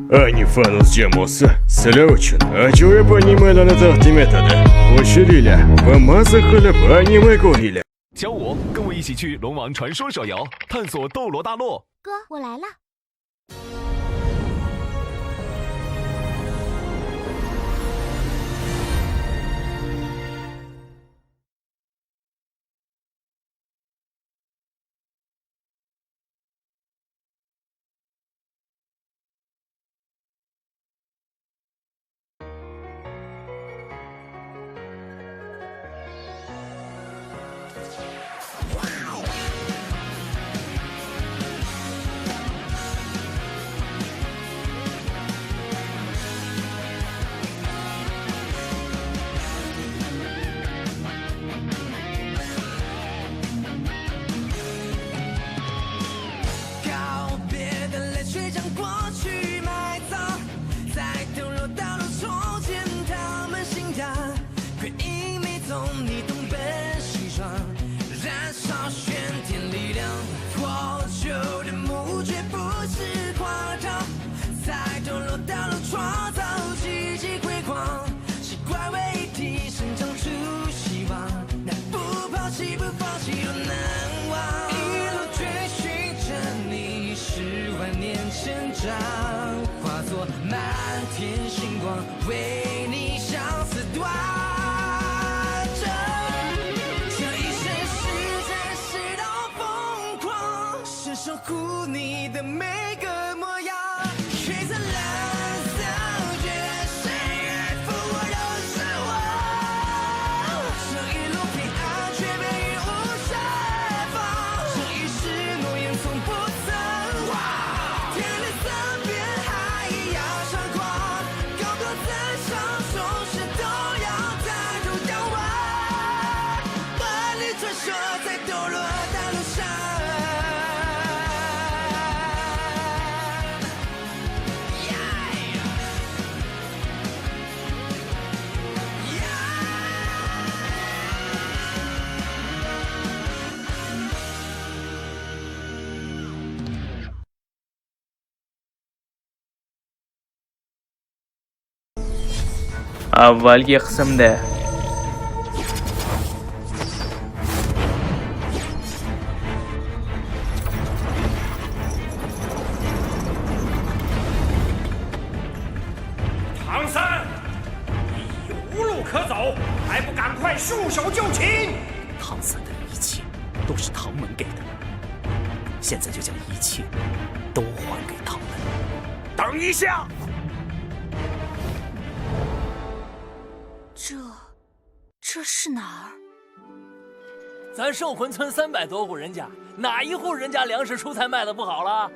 Anifanus jamoasi sizlar uchun ajoyib animelarni taqdim etadi. Qo'shilinglar va maza qilib anime ko'ringlar. 教我，跟我一起去龙王传说手摇，探索斗罗大陆。哥，我来了。化作漫天星光，为你相思断肠。这一生是真是到疯狂，是守护你的每个模样。璀璨蓝色绝世负我都是我。这一路平安却被雨雾盛放，这一世诺言从不曾忘。天地三边海一样猖狂，高歌在上，总是都要抬头仰望。万里传说在斗罗大陆上。Avvalgi qismda唐三，你已无路可走，还不赶快束手就擒！唐三的一切都是唐门给的，现在就将一切都还给唐门。等一下！这是哪儿？咱圣魂村300多户人家，哪一户人家粮食蔬菜卖的不好了？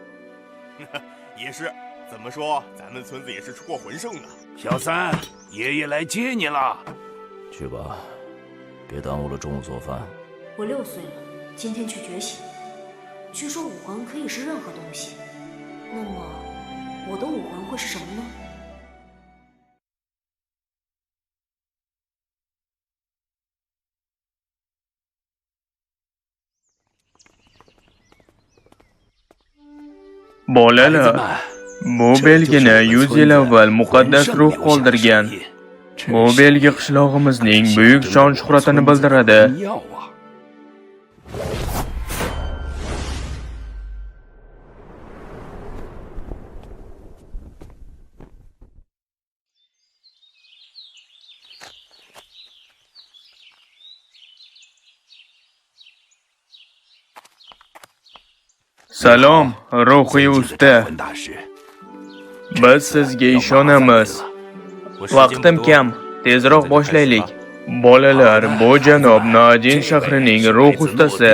也是，怎么说，咱们村子也是出过魂圣的。小三，爷爷来接你了。去吧，别耽误了中午做饭。我6岁了，今天去觉醒。据说武魂可以是任何东西，那么我的武魂会是什么呢？Bolalar, bu belgini 100 yil avval muqaddas ruh qoldirgan. Bu belgi qishlog'imizning buyuk shon-shuhratini bildiradi. Salom, ruhiy usta. Biz sizga ishonamiz. Vaqtim kam, tezroq boshlaylik. Bolalar, bu janob Najin shahrining ruh ustasi.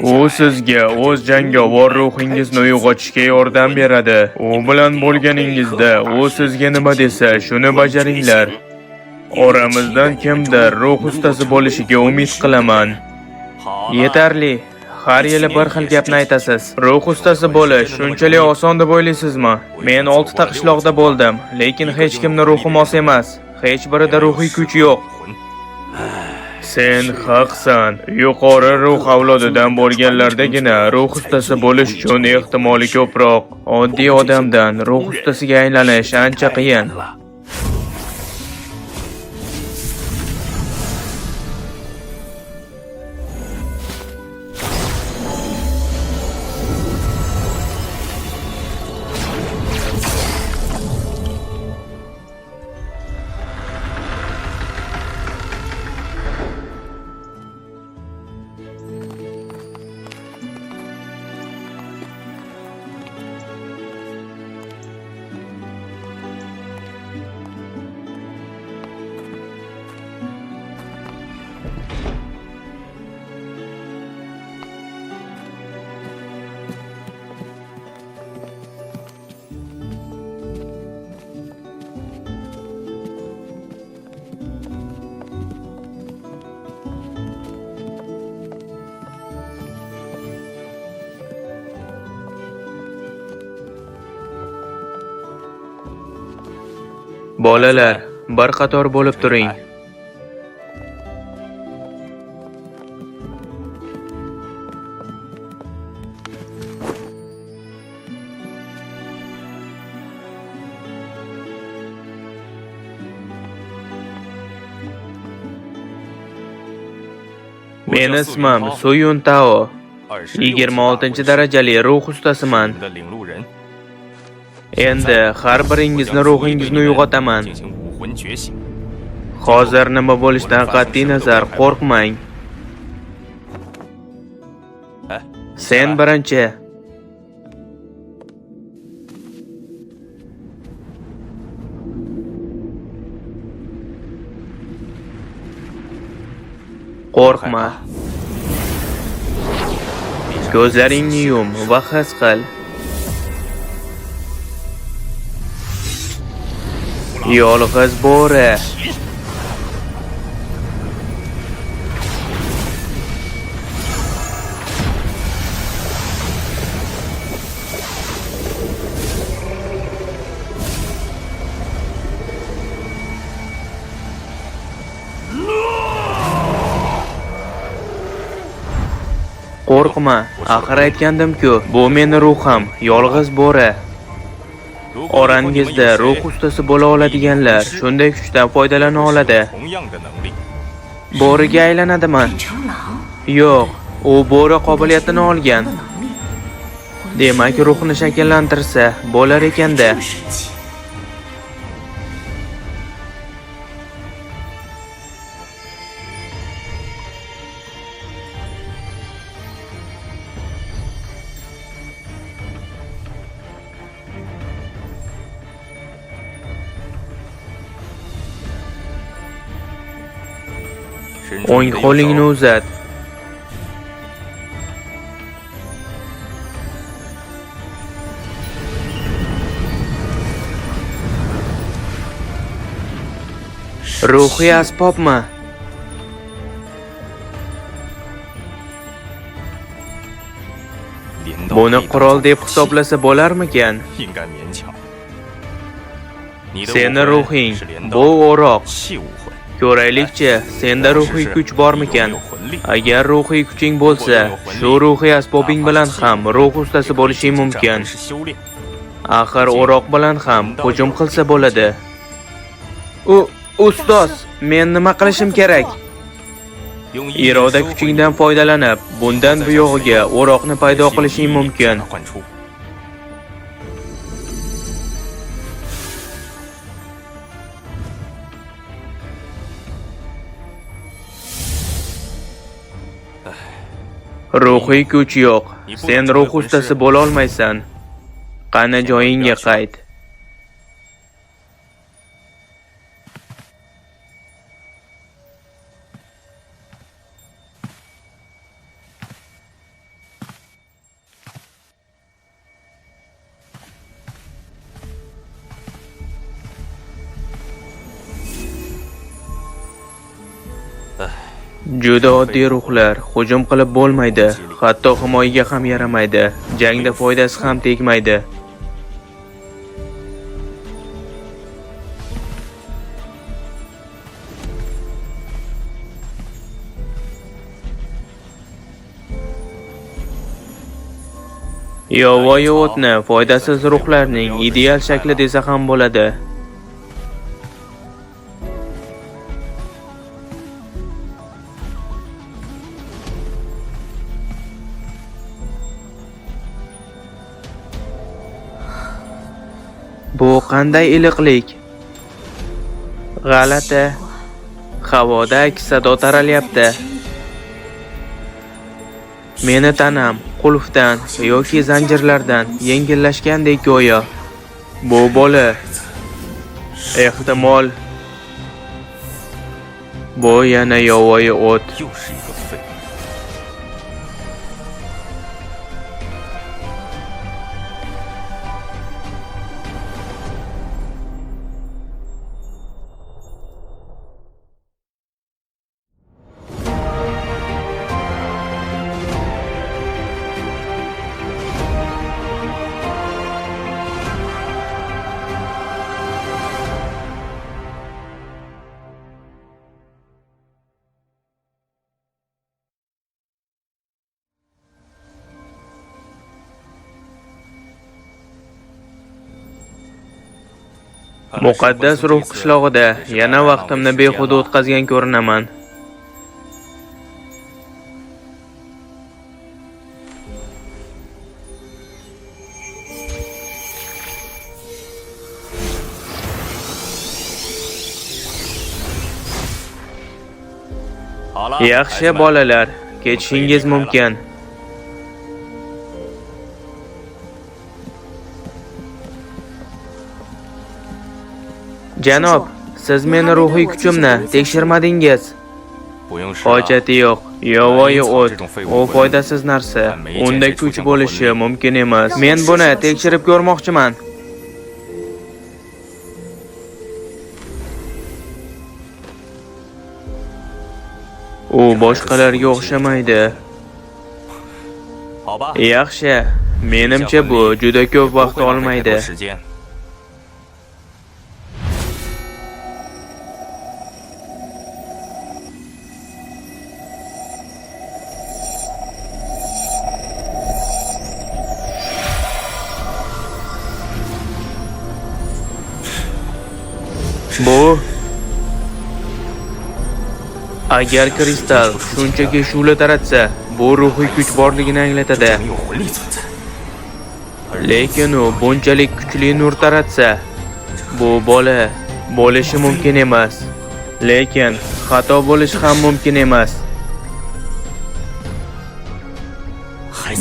U sizga o'z jangovar ruhingizni uyg'otishga yordam beradi. U bilan bo'lganingizda u sizga nima desa, shuni bajaringlar. Oramizdan kimdir ruh ustasi bo'lishiga umid qilaman. Yetarli. Har yili bir xil gapni aytasiz. Ruh ustasi bo'lish shunchalik oson deb o'ylaysizmi? Men 6 ta qishloqda bo'ldim, lekin hech kimning ruhi mos emas. Hech birida ruhiy kuch yo'q. Sen haqsan. Yuqori ruh avlodidan bo'lganlardagina ruh ustasi bo'lish uchun ehtimoli ko'proq. Oddiy odamdan ruh ustasiga aylanish ancha qiyin. Bolalar, bir qator bo'lib turing. Men ismim Suyun Tao. 26 darajali ruh ustasiman. Endi har biringizni ruhingizni uyg'otaman. Hozir nima bo'lishidan qat'iy nazar qo'rqmang. Sen birinchi. Qo'rqma. Ko'zlaringni yum va his qil. Yolg'iz bo'ri. Qo'rqma, axir aytgandim-ku, bu meni ruhim, yolg'iz bo'ri. Orangizda ruh ustasi bo'la oladiganlar shunday kuchdan foydalana oladi. Bo'riga aylanadimi? Yo'q, u bo'ri qobiliyatini olgan. Demak, ruhni shakllantirsa bo'lar ekanda. O'ng qo'lingni uzat. Ruhiy asbobmi? Buni qurol deb hisoblasa bo'larmikan? Seni ruhing, bu o'roq. Ko'raylikchi, senda ruhiy kuch bormikan? Agar ruhiy kuching bo'lsa, shu ruhiy asbobing bilan ham ruh ustasi bo'lishing mumkin. Axir o'roq bilan ham hujum qilsa bo'ladi. Ustoz, men nima qilishim kerak? Iroda kuchingdan foydalanib, bundan buyog'iga o'roqni paydo qilishing mumkin. Ruhiy kuch yo'q. Sen ruh ustasi bo'la olmaysan. Qani joyingga qayt. Juda oddiy ruhlar, hujum qilib bo'lmaydi, hatto himoyaga ham yaramaydi, jangda foydasi ham tegmaydi. Yovvoyi o'tni foydasiz ruhlarning ideal shakli desa ham bo'ladi. Bu qanday iliqlik? G'alati. Havoda aks-sado taralyapti. Meni tanam qulfdan yoki zanjirlardan yengillashgandek go'yo. Bu bola. Ehtimol bu yana yovvoyi o't. 又是一个废物。 Muqaddas ruh qishlog'ida yana vaqtimni behuda o'tkazgan ko'rinaman. Yaxshi bolalar, ketishingiz mumkin. Janob, siz meni ruhiy kuchimni tekshirmadingiz. Hojati yo'q. Yovvoyi o't, u foydasiz narsa. Unda kuch bo'lishi mumkin emas. Men buni tekshirib ko'rmoqchiman. U boshqalarga o'xshamaydi. Yaxshi, menimcha bu juda ko'p vaqt olmaydi. Bu agar kristal shunchaki shu'la taratsa, bu ruhiy kuch borligini anglatadi. Lekin u bunchalik kuchli nur taratsa, bu bola bo'lishi mumkin emas. Lekin xato bo'lishi ham mumkin emas.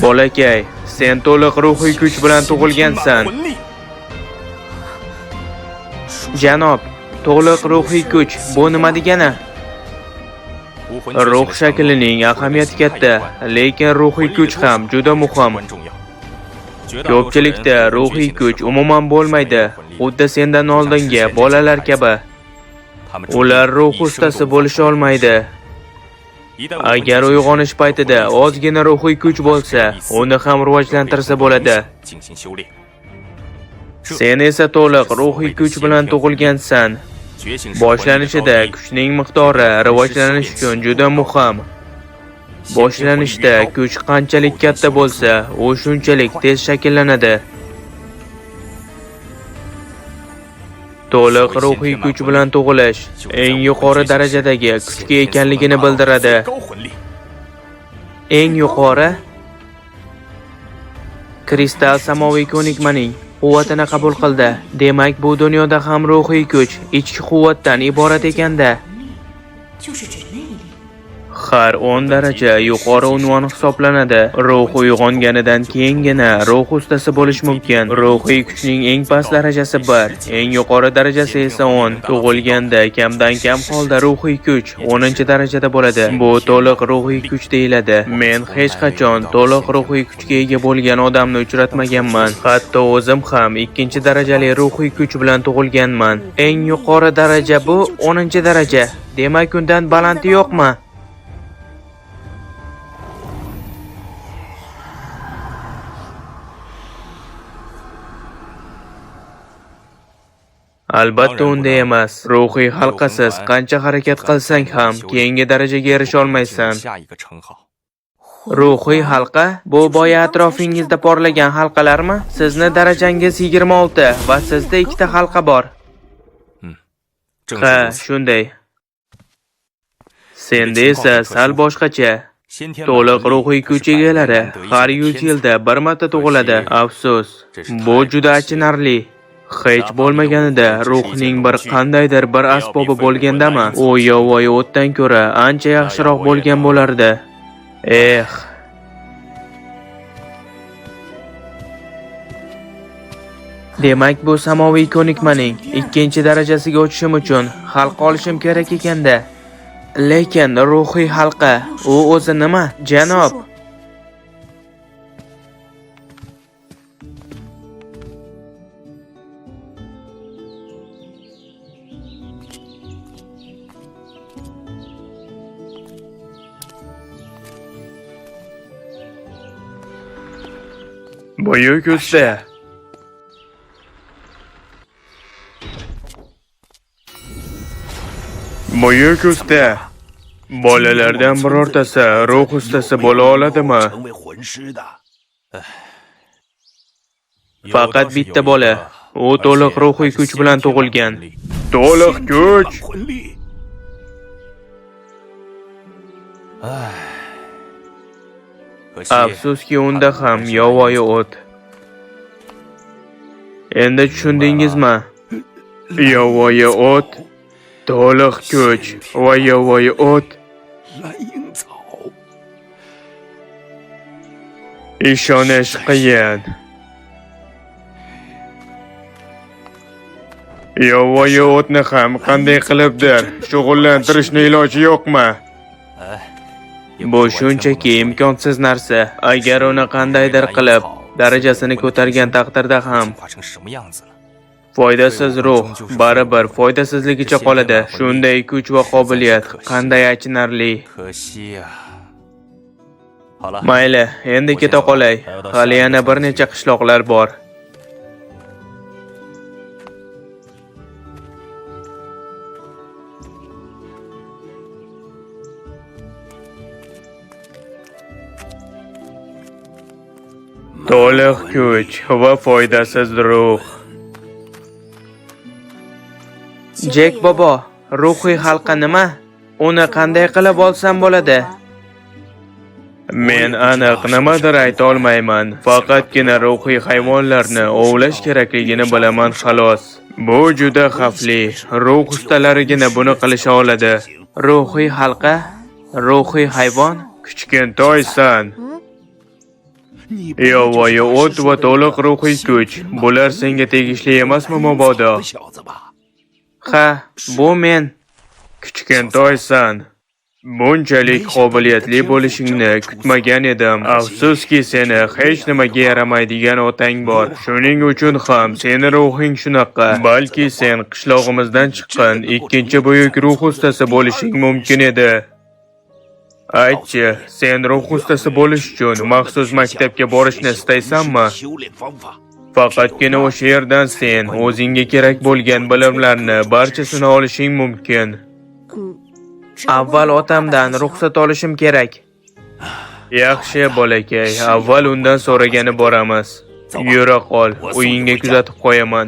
Bolakay, sen to'liq ruhiy kuch bilan tug'ilgansan. Janob, to'liq ruhiy kuch bu nima degani? Ruh shaklining ahamiyati katta, lekin ruhiy kuch ham juda muhim. Ko'pchilikda ruhiy kuch umuman bo'lmaydi, xuddi sendan oldingi bolalar kabi. Ular ruh ustasi bo'lisha olmaydi. Agar uyg'onish paytida ozgina ruhiy kuch bo'lsa, uni ham rivojlantirsa bo'ladi. Sen esa to'liq ruhiy kuch bilan tug'ilgansan. Boshlanishida kuchning miqdori rivojlanish uchun juda muhim. Boshlanishda kuch qanchalik katta bo'lsa, u shunchalik tez shakllanadi. To'liq ruhiy kuch bilan tug'ilish eng yuqori darajadagi kuchga ekanligini bildiradi. Eng yuqori kristal samoviy ko'nikmaning quvvatini qabul qildi. Demak, bu dunyoda ham ruhiy kuch ichki quvvatdan iborat ekanda. Har 10 daraja yuqori unvon hisoblanadi. Ruh uyg'onganidan keyingina ruh ustasi bo'lish mumkin. Ruhiy kuchning eng past darajasi 1, eng yuqori darajasi esa 10. Tug'ilganda kamdan kam holda ruhiy kuch 10-darajada bo'ladi. Bu to'liq ruhiy kuch deyiladi. Men hech qachon to'liq ruhiy kuchga ega bo'lgan odamni uchratmaganman. Hatto o'zim ham 2-darajali ruhiy kuch bilan tug'ilganman. Eng yuqori daraja bu 10-daraja. Demak, undan balandi yo'qmi? Albatta unda emas. Ruhiy halqasiz qancha harakat qilsang ham keyingi darajaga erisha olmaysan. Ruhiy halqa? Bu boya atrofingizda porlagan halqalarmi? Sizni darajangiz 26 va sizda 2 ta halqa bor. Ha, shunday. Senda esa sal boshqacha. To'liq ruhiy kuch egalari har 100 yilda bir marta tug'iladi. Afsus, bu juda achinarli. Hech bo'lmaganida ruhning bir qandaydir bir asbobi bo'lgandami, u yovvoyi o'tdan ko'ra ancha yaxshiroq bo'lgan bo'lardi. Demak, bu samoviy ko'nikmaning 2-darajasiga o'tishim uchun halqa olishim kerak ekanda. Lekin ruhiy halqa, u o'zi nima, janob? Buyuk usta. Buyuk usta. Bolalardan birortasi ruh ustasi bo'la oladimi? Faqat bitta bola. U to'liq ruhiy kuch bilan tug'ilgan. To'liq kuch? Afsuski, unda ham yovvoyi o't. Endi tushundingizmi? Yovvoyi o't, to'liq kuch va yovvoyi o't. Ishonish qiyin. Yovvoyi o'tni ham qanday qilibdir shug'ullantirishning iloji yo'qmi? Bu shunchaki imkonsiz narsa. Agar uni qandaydir qilib darajasini ko'targan taqdirda ham foydasiz ruh baribir foydasizligicha qoladi. Shunday kuch va qobiliyat qanday achinarli. Mayli, endi keta qolay. Hali yana bir necha qishloqlar bor. To'liq kuch va foydasiz ruh. Jek bobo, ruhiy halqa nima? Uni qanday qilib olsam bo'ladi? Men aniq nimadir ayta olmayman. Faqatgina ruhiy hayvonlarni ovlash kerakligini bilaman xolos. Bu juda xavfli. Ruh ustalarigina buni qilisha oladi. Ruhiy halqa, ruhiy hayvon, kichkintoysan. Yovvoyi o't va to'liq ruhiy kuch. Bular senga tegishli emasmi mabodo? Ha, bu men. Kichkintoysan. Bunchalik qobiliyatli bo'lishingni kutmagan edim. Afsuski, seni hech nimaga yaramaydigan otang bor. Shuning uchun ham seni ruhing shunaqa. Balki sen qishlog'imizdan chiqqan ikkinchi buyuk ruh ustasi bo'lishing mumkin edi. Aytchi, sen ruh ustasi bo'lish uchun maxsus maktabga borishni istaysanmi? Faqatgina o'sha yerdan sen o'zingga kerak bo'lgan bilimlarni barchasini olishing mumkin. Avval otamdan ruxsat olishim kerak. Yaxshi bolakay, avval undan so'ragani boramiz. Yura qol, uyingga kuzatib qo'yaman.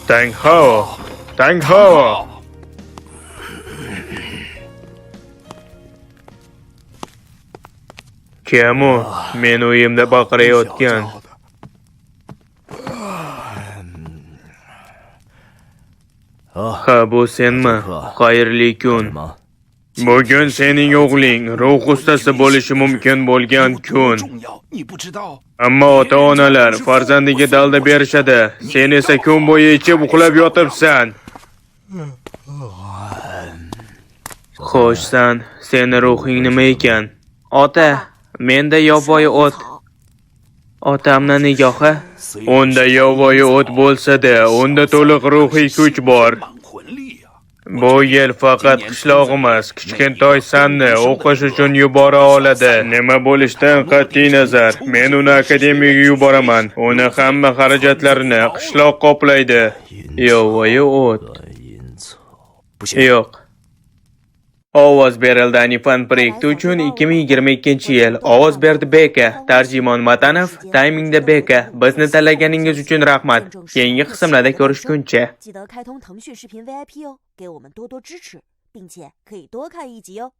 Tang Hao! Tang Hao! Kim u? Men uyimda baqirayotgan. Ha, bu senmi? Xayrli kun. Bugun sening o'g'ling ruh ustasi bo'lishi mumkin bo'lgan kun. Ammo ota-onalar farzandiga dalda berishadi. Sen esa kun bo'yi ichib uxlab yotibsan. Xo'shsan, seni ruhing nima ekan? Ota, menda yovvoyi o't. Otamning nigohi? Unda yovvoyi o't bo'lsa-da, unda to'liq ruhiy kuch bor. Bu yil faqat qishlog'imiz kichkintoy Sanni o'qish uchun yubora oladi. Nima bo'lishidan qat'iy nazar, men uni akademiyaga yuboraman. Uni hamma xarajatlarini qishloq qoplaydi. Yo'voyi o't. Yo'q. Ovoz berildi Anifan proyekti uchun 2022-yil. Ovoz berdi Beka, tarjimon Matanov, taymingda Beka. Bizni tanlaganingiz uchun rahmat. Keyingi qismlarda ko'rishguncha. 记得开通腾讯视频 VIP 哦，给我们多多支持，并且可以多看一集哦。